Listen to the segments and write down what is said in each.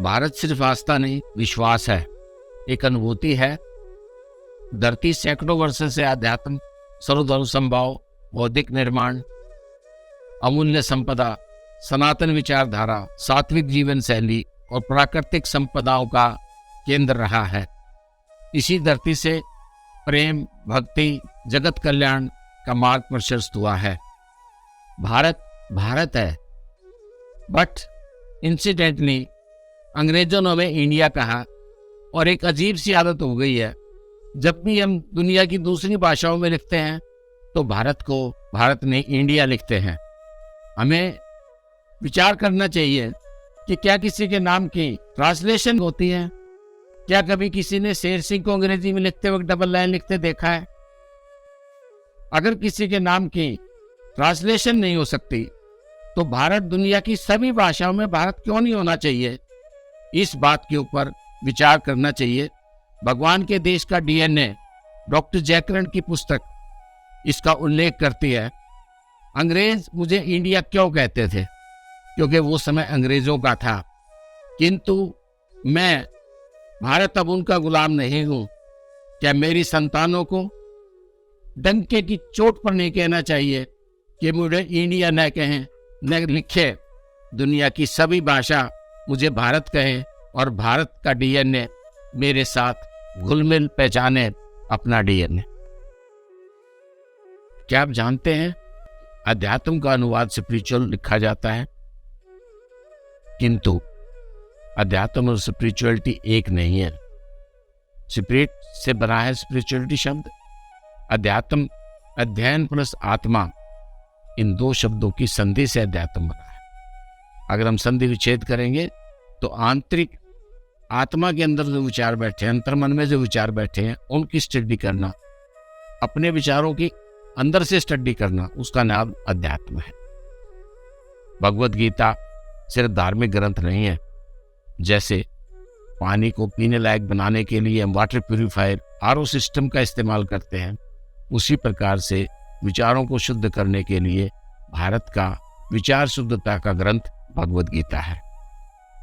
भारत सिर्फ आस्था नहीं, विश्वास है, एक अनुभूति है। धरती सैकड़ों वर्षों से आध्यात्म, सर्वधर्म समभाव, बौद्धिक निर्माण, अमूल्य संपदा, सनातन विचारधारा, सात्विक जीवन शैली और प्राकृतिक संपदाओं का केंद्र रहा है। इसी धरती से प्रेम, भक्ति, जगत कल्याण का मार्ग प्रशस्त हुआ है। भारत भारत है, बट इंसिडेंटली अंग्रेजों ने हमें इंडिया कहा और एक अजीब सी आदत हो गई है, जब भी हम दुनिया की दूसरी भाषाओं में लिखते हैं तो भारत को भारत ने इंडिया लिखते हैं। हमें विचार करना चाहिए कि क्या किसी के नाम की ट्रांसलेशन होती है? क्या कभी किसी ने शेर सिंह को अंग्रेजी में लिखते वक्त डबल लाइन लिखते देखा है? अगर किसी के नाम की ट्रांसलेशन नहीं हो सकती तो भारत दुनिया की सभी भाषाओं में भारत क्यों नहीं होना चाहिए? इस बात के ऊपर विचार करना चाहिए। भगवान के देश का डीएनए, डॉक्टर जयकरण की पुस्तक इसका उल्लेख करती है। अंग्रेज मुझे इंडिया क्यों कहते थे? क्योंकि वो समय अंग्रेजों का था, किंतु मैं भारत अब उनका गुलाम नहीं हूं। क्या मेरी संतानों को डंके की चोट पर नहीं कहना चाहिए कि मुझे इंडिया न कहें, न लिखे? दुनिया की सभी भाषा मुझे भारत कहें और भारत का डीएनए मेरे साथ घुल-मिल पहचाने अपना डीएनए। क्या आप जानते हैं अध्यात्म का अनुवाद स्पिरिचुअल लिखा जाता है, किंतु अध्यात्म और स्पिरिचुअलिटी एक नहीं है। स्पिरिट से बना है स्पिरिचुअलिटी शब्द। अध्यात्म अध्ययन प्लस आत्मा, इन दो शब्दों की संधि से अध्यात्म बना है। अगर हम संधि विच्छेद करेंगे तो आंतरिक आत्मा के अंदर जो विचार बैठे हैं, अंतर्मन में जो विचार बैठे हैं, उनकी स्टडी करना, अपने विचारों की अंदर से स्टडी करना, उसका नाम अध्यात्म है। भगवत गीता सिर्फ धार्मिक ग्रंथ नहीं है। जैसे पानी को पीने लायक बनाने के लिए हम वाटर प्यूरिफायर आरओ सिस्टम का इस्तेमाल करते हैं, उसी प्रकार से विचारों को शुद्ध करने के लिए भारत का विचार शुद्धता का ग्रंथ भगवत गीता है।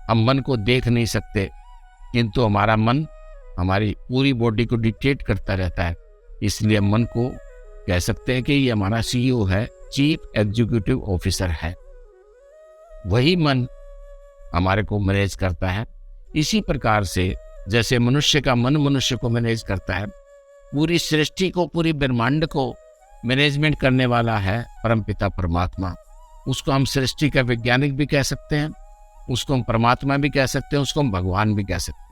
हम मन को देख नहीं सकते, किंतु हमारा मन हमारी पूरी बॉडी को डिक्टेट करता रहता है। इसलिए मन को कह सकते हैं कि ये हमारा सीईओ है, चीफ एग्जीक्यूटिव ऑफिसर है। वही मन हमारे को मैनेज करता है। इसी प्रकार से जैसे मनुष्य का मन मनुष्य को मैनेज करता है, पूरी सृष्टि को, पूरी ब्रह्मांड को मैनेजमेंट करने वाला है परमपिता परमात्मा। उसको हम सृष्टि का वैज्ञानिक भी कह सकते हैं, उसको हम परमात्मा भी कह सकते हैं, उसको हम भगवान भी कह सकते हैं।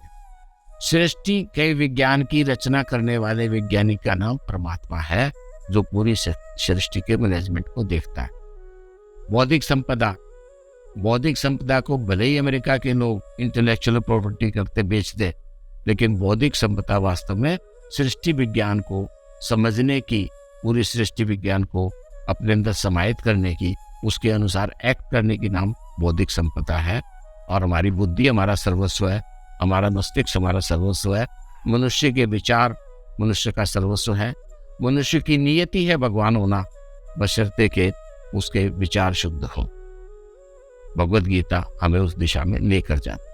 सृष्टि के विज्ञान की रचना करने वाले वैज्ञानिक का नाम परमात्मा है, जो पूरी सृष्टि के मैनेजमेंट को देखता है। बौद्धिक संपदा को भले ही अमेरिका के लोग इंटेलेक्चुअल प्रॉपर्टी करते बेच दे, लेकिन बौद्धिक संपदा वास्तव में सृष्टि विज्ञान को समझने की, पूरी सृष्टि विज्ञान को अपने अंदर समाहित करने की, उसके अनुसार एक्ट करने की नाम बौद्धिक संपदा है। और हमारी बुद्धि हमारा सर्वस्व है, हमारा मस्तिष्क हमारा सर्वस्व है, मनुष्य के विचार मनुष्य का सर्वस्व है। मनुष्य की नियति है भगवान होना, बशर्ते के उसके विचार शुद्ध हो। भगवत गीता हमें उस दिशा में लेकर जाती है।